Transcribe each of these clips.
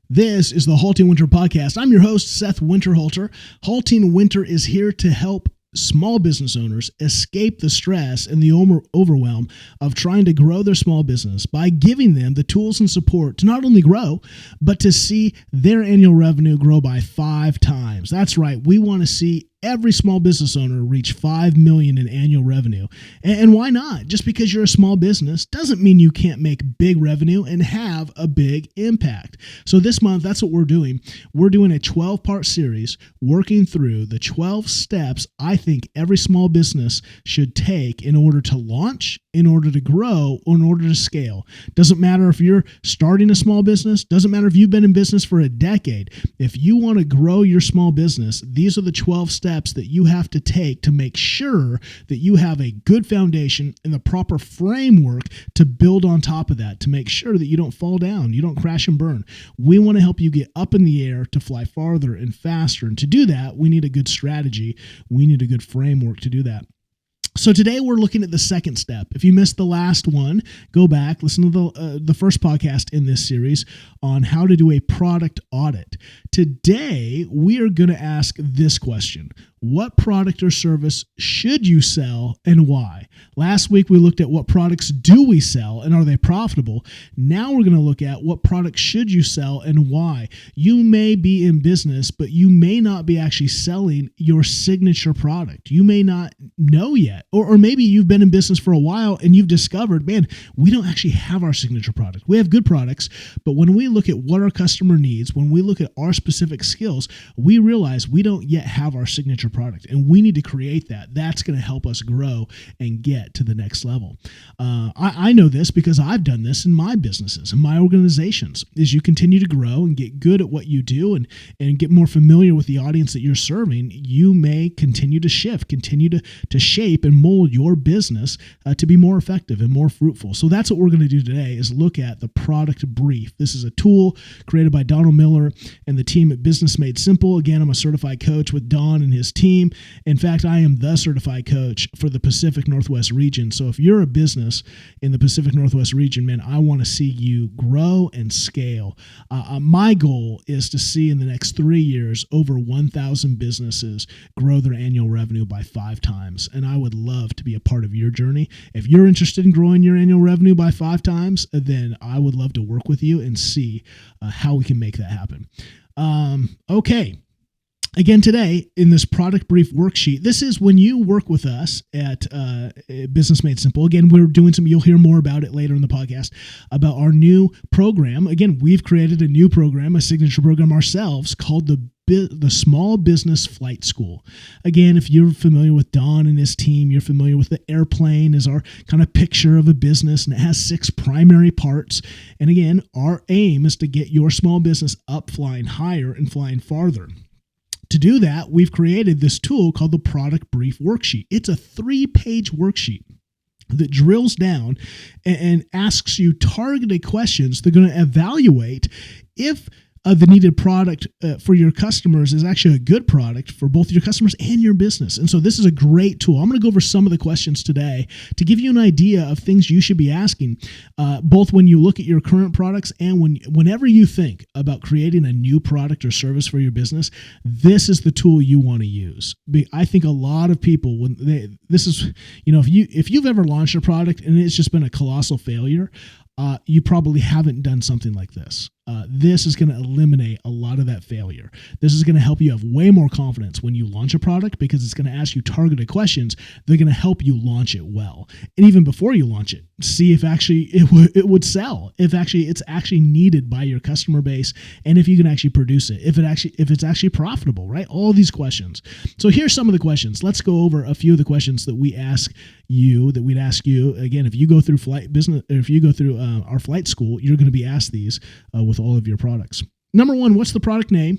This is the Halting Winter podcast. I'm your host, Seth Winterhalter. Halting Winter is here to help small business owners escape the stress and the overwhelm of trying to grow their small business by giving them the tools and support to not only grow, but to see their annual revenue grow by 5 times. That's right. We want to see every small business owner reach 5 million in annual revenue. And why not? Just because you're a small business doesn't mean you can't make big revenue and have a big impact. So this month, that's what we're doing. We're doing a 12-part series working through the 12 steps I think every small business should take in order to launch, in order to grow, or in order to scale. Doesn't matter if you're starting a small business, doesn't matter if you've been in business for a decade. If you want to grow your small business, these are the 12 steps that you have to take to make sure that you have a good foundation and the proper framework to build on top of that, to make sure that you don't fall down, you don't crash and burn. We want to help you get up in the air to fly farther and faster. And to do that, we need a good strategy. We need a good framework to do that. So today we're looking at the second step. If you missed the last one, go back, listen to the first podcast in this series on how to do a product audit. Today, we are going to ask this question. What product or service should you sell and why? Last week, we looked at what products do we sell and are they profitable? Now we're going to look at what products should you sell and why. You may be in business, but you may not be actually selling your signature product. You may not know yet. Or maybe you've been in business for a while and you've discovered, man, we don't actually have our signature product. We have good products, but when we look at what our customer needs, when we look at our specific skills, we realize we don't yet have our signature product and we need to create that. That's going to help us grow and get to the next level. I know this because I've done this in my businesses and my organizations. As you continue to grow and get good at what you do and get more familiar with the audience that you're serving, you may continue to shift, continue to shape and mold your business to be more effective and more fruitful. So that's what we're going to do today is look at the product brief. This is a tool created by Donald Miller and the team at Business Made Simple. Again, I'm a certified coach with Don and his team. In fact, I am the certified coach for the Pacific Northwest region. So if you're a business in the Pacific Northwest region, man, I want to see you grow and scale. My goal is to see in the next 3 years over 1,000 businesses grow their annual revenue by 5 times. And I would love to be a part of your journey. If you're interested in growing your annual revenue by 5 times, then I would love to work with you and see how we can make that happen. Okay. Again, today in this product brief worksheet, this is when you work with us at Business Made Simple. Again, we're doing you'll hear more about it later in the podcast, about our new program. Again, we've created a new program, a signature program ourselves called the Small Business Flight School. Again, if you're familiar with Don and his team, you're familiar with the airplane as our kind of picture of a business, and it has 6 primary parts. And again, our aim is to get your small business up, flying higher and flying farther. To do that, we've created this tool called the Product Brief Worksheet. It's a 3-page worksheet that drills down and asks you targeted questions. They're going to evaluate if the needed product for your customers is actually a good product for both your customers and your business. And so this is a great tool. I'm going to go over some of the questions today to give you an idea of things you should be asking, both when you look at your current products and whenever you think about creating a new product or service for your business. This is the tool you want to use. I think a lot of people, if you've ever launched a product and it's just been a colossal failure, you probably haven't done something like this. This is going to eliminate a lot of that failure. This is going to help you have way more confidence when you launch a product because it's going to ask you targeted questions. They're going to help you launch it well. And even before you launch it, see if actually it would sell, if it's actually needed by your customer base, and if you can actually produce it, if it's actually profitable, right? All these questions. So here's some of the questions. Let's go over a few of the questions that we'd ask you. Again, if you go through our flight school, you're going to be asked these with all of your products. Number 1, what's the product name?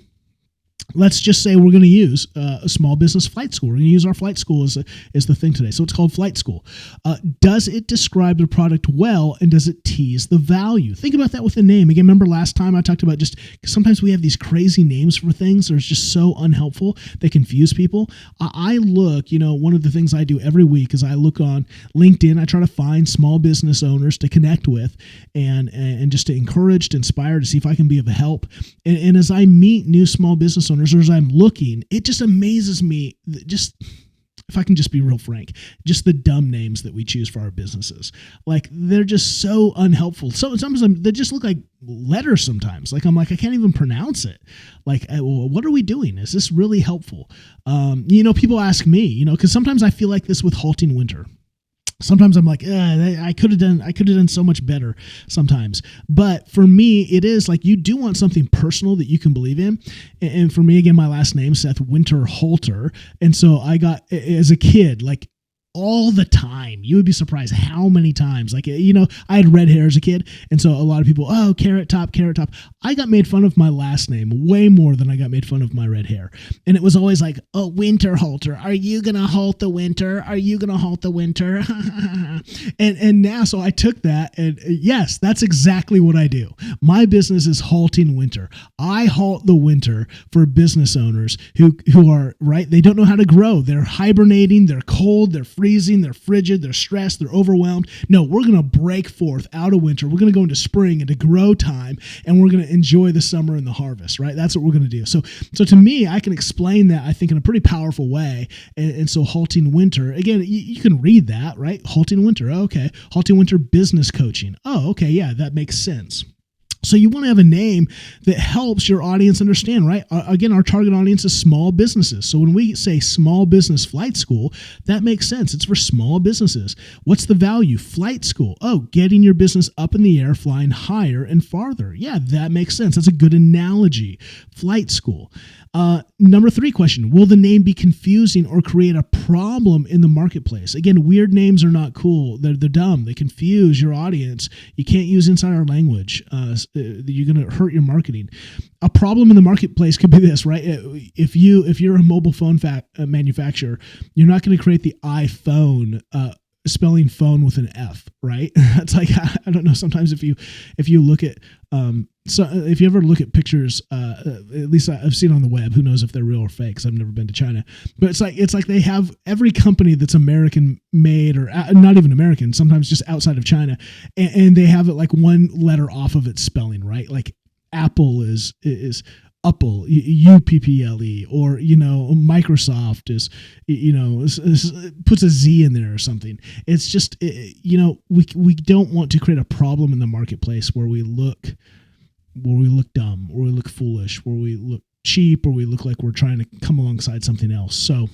let's just say we're going to use a small business flight school. We're going to use our flight school as the thing today. So it's called Flight School. Does it describe the product well, and does it tease the value? Think about that with the name. Again, remember last time I talked about just sometimes we have these crazy names for things that are just so unhelpful. They confuse people. I look, one of the things I do every week is I look on LinkedIn. I try to find small business owners to connect with and just to encourage, to inspire, to see if I can be of help. And as I meet new small business owners, or as I'm looking, it just amazes me, just if I can just be real frank, just the dumb names that we choose for our businesses. Like, they're just so unhelpful. So sometimes they just look like letters sometimes. Like, I'm like, I can't even pronounce it. Like, what are we doing? Is this really helpful? People ask me, because sometimes I feel like this with HaltingWinter. Sometimes I'm like, I could have done so much better sometimes. But for me, it is like, you do want something personal that you can believe in. And for me, again, my last name, Seth Winter Halter. And so I got, as a kid, like, all the time. You would be surprised how many times, like, I had red hair as a kid. And so a lot of people, Carrot Top. I got made fun of my last name way more than I got made fun of my red hair. And it was always like, Winter Halter. Are you going to halt the winter? Are you going to halt the winter? and now, so I took that, and yes, that's exactly what I do. My business is HaltingWinter. I halt the winter for business owners who are, right, they don't know how to grow. They're hibernating, they're cold, they're freezing, they're frigid, they're stressed, they're overwhelmed. No, we're going to break forth out of winter. We're going to go into spring, into grow time, and we're going to enjoy the summer and the harvest, right? That's what we're going to do. So to me, I can explain that, I think, in a pretty powerful way. And so HaltingWinter, again, you can read that, right? HaltingWinter, okay. HaltingWinter Business Coaching. Oh, okay, yeah, that makes sense. So you want to have a name that helps your audience understand, right? Again, our target audience is small businesses. So when we say small business flight school, that makes sense. It's for small businesses. What's the value? Flight school. Oh, getting your business up in the air, flying higher and farther. Yeah, that makes sense. That's a good analogy. Flight school. Number 3 question, will the name be confusing or create a problem in the marketplace? Again, weird names are not cool. They're dumb. They confuse your audience. You can't use insider language. You're going to hurt your marketing. A problem in the marketplace could be this, right? If you're a mobile phone manufacturer, you're not going to create the iPhone spelling phone with an F, right? It's like, I don't know. Sometimes if you look at, so if you ever look at pictures, at least I've seen on the web, who knows if they're real or fake, because I've never been to China, but it's like they have every company that's American made, or not even American, sometimes just outside of China, and they have it like one letter off of its spelling, right? Like Apple is Upple, UPPLE, or, Microsoft is, puts a Z in there or something. It's just, we don't want to create a problem in the marketplace where we look dumb, or we look foolish, where we look cheap, or we look like we're trying to come alongside something else. So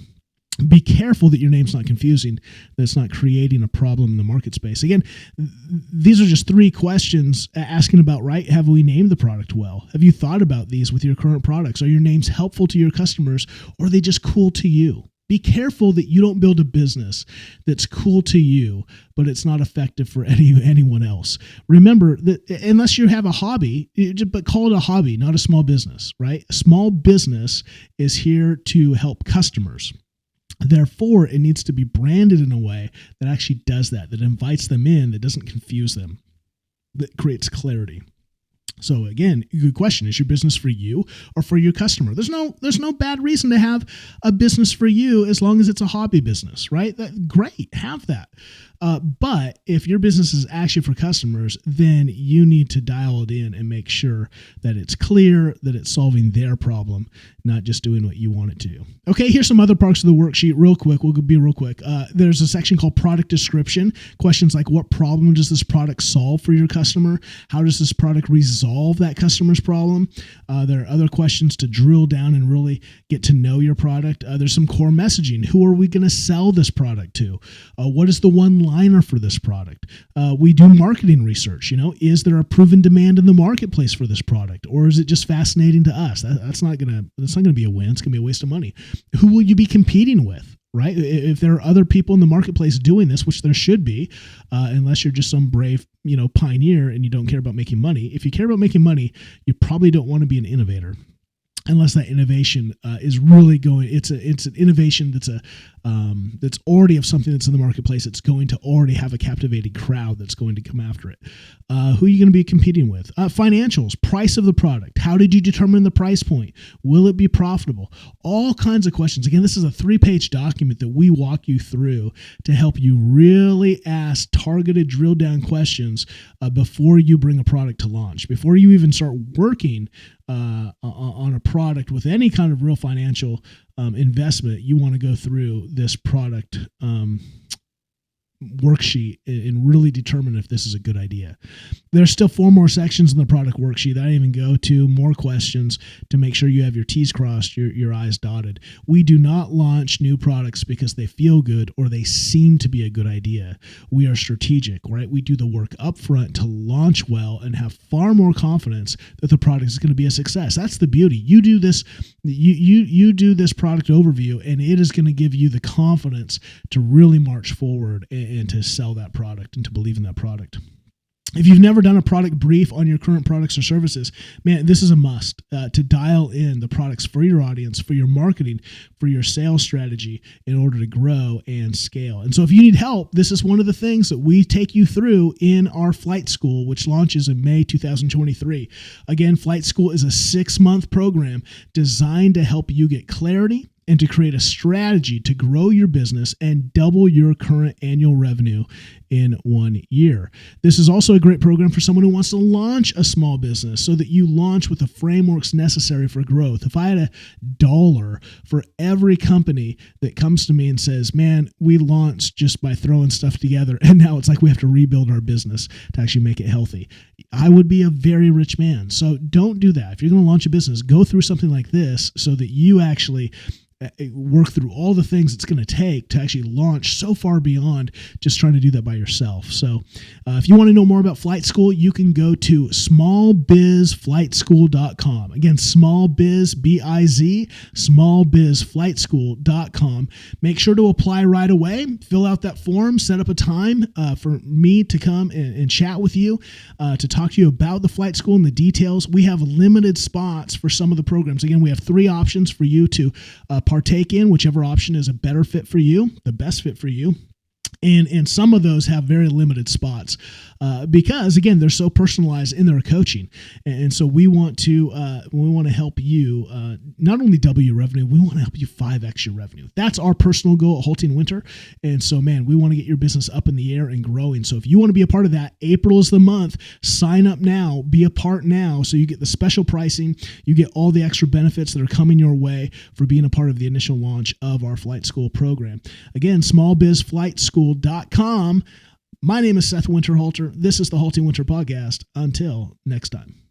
be careful that your name's not confusing, that it's not creating a problem in the market space. Again, these are just 3 questions asking about, right? Have we named the product well? Have you thought about these with your current products? Are your names helpful to your customers, or are they just cool to you? Be careful that you don't build a business that's cool to you, but it's not effective for anyone else. Remember that unless you have a hobby, but call it a hobby, not a small business, right? A small business is here to help customers. Therefore, it needs to be branded in a way that actually does that invites them in, that doesn't confuse them, that creates clarity. So again, good question. Is your business for you or for your customer? There's no bad reason to have a business for you as long as it's a hobby business, right? Great, have that. But if your business is actually for customers, then you need to dial it in and make sure that it's clear, that it's solving their problem, not just doing what you want it to do. Okay, here's some other parts of the worksheet real quick. We'll be real quick. There's a section called product description. Questions like, what problem does this product solve for your customer? How does this product resolve that customer's problem? There are other questions to drill down and really get to know your product. There's some core messaging. Who are we going to sell this product to? What is the one-liner for this product? We do marketing research. Is there a proven demand in the marketplace for this product, or is it just fascinating to us? That's not going to be a win. It's going to be a waste of money. Who will you be competing with? Right? If there are other people in the marketplace doing this, which there should be, unless you're just some brave, pioneer and you don't care about making money. If you care about making money, you probably don't want to be an innovator. unless that innovation is really going. It's an innovation that's already of something that's in the marketplace. It's going to already have a captivating crowd that's going to come after it. Who are you going to be competing with? Financials, price of the product. How did you determine the price point? Will it be profitable? All kinds of questions. Again, this is a 3-page document that we walk you through to help you really ask targeted drill down questions before you bring a product to launch, before you even start working on a product with any kind of real financial investment. You want to go through this product worksheet and really determine if this is a good idea. There's still 4 more sections in the product worksheet that I didn't even go to, more questions to make sure you have your T's crossed, your I's dotted. We do not launch new products because they feel good or they seem to be a good idea. We are strategic, right? We do the work up front to launch well and have far more confidence that the product is going to be a success. That's the beauty. You do this, you do this product overview, and it is going to give you the confidence to really march forward and to sell that product and to believe in that product. If you've never done a product brief on your current products or services, man, this is a must to dial in the products for your audience, for your marketing, for your sales strategy in order to grow and scale. And so if you need help, this is one of the things that we take you through in our Flight School, which launches in May 2023. Again, Flight School is a 6-month program designed to help you get clarity and to create a strategy to grow your business and double your current annual revenue in 1 year. This is also a great program for someone who wants to launch a small business so that you launch with the frameworks necessary for growth. If I had $1 for every company that comes to me and says, man, we launched just by throwing stuff together and now it's like we have to rebuild our business to actually make it healthy, I would be a very rich man. So don't do that. If you're going to launch a business, go through something like this so that you actually work through all the things it's going to take to actually launch so far beyond just trying to do that by yourself. So if you want to know more about Flight School, you can go to smallbizflightschool.com. Again, smallbiz, B-I-Z, smallbizflightschool.com. Make sure to apply right away. Fill out that form. Set up a time for me to come and chat with you to talk to you about the Flight School and the details. We have limited spots for some of the programs. Again, we have 3 options for you to partake in, whichever option is a better fit for you, the best fit for you. And some of those have very limited spots because, again, they're so personalized in their coaching. And so we want to help you not only double your revenue, we want to help you 5x your revenue. That's our personal goal at HaltingWinter. And so, man, we want to get your business up in the air and growing. So if you want to be a part of that, April is the month. Sign up now. Be a part now so you get the special pricing. You get all the extra benefits that are coming your way for being a part of the initial launch of our Flight School program. Again, smallbizflightschool.com. My name is Seth Winterhalter. This is the HaltingWinter Podcast. Until next time.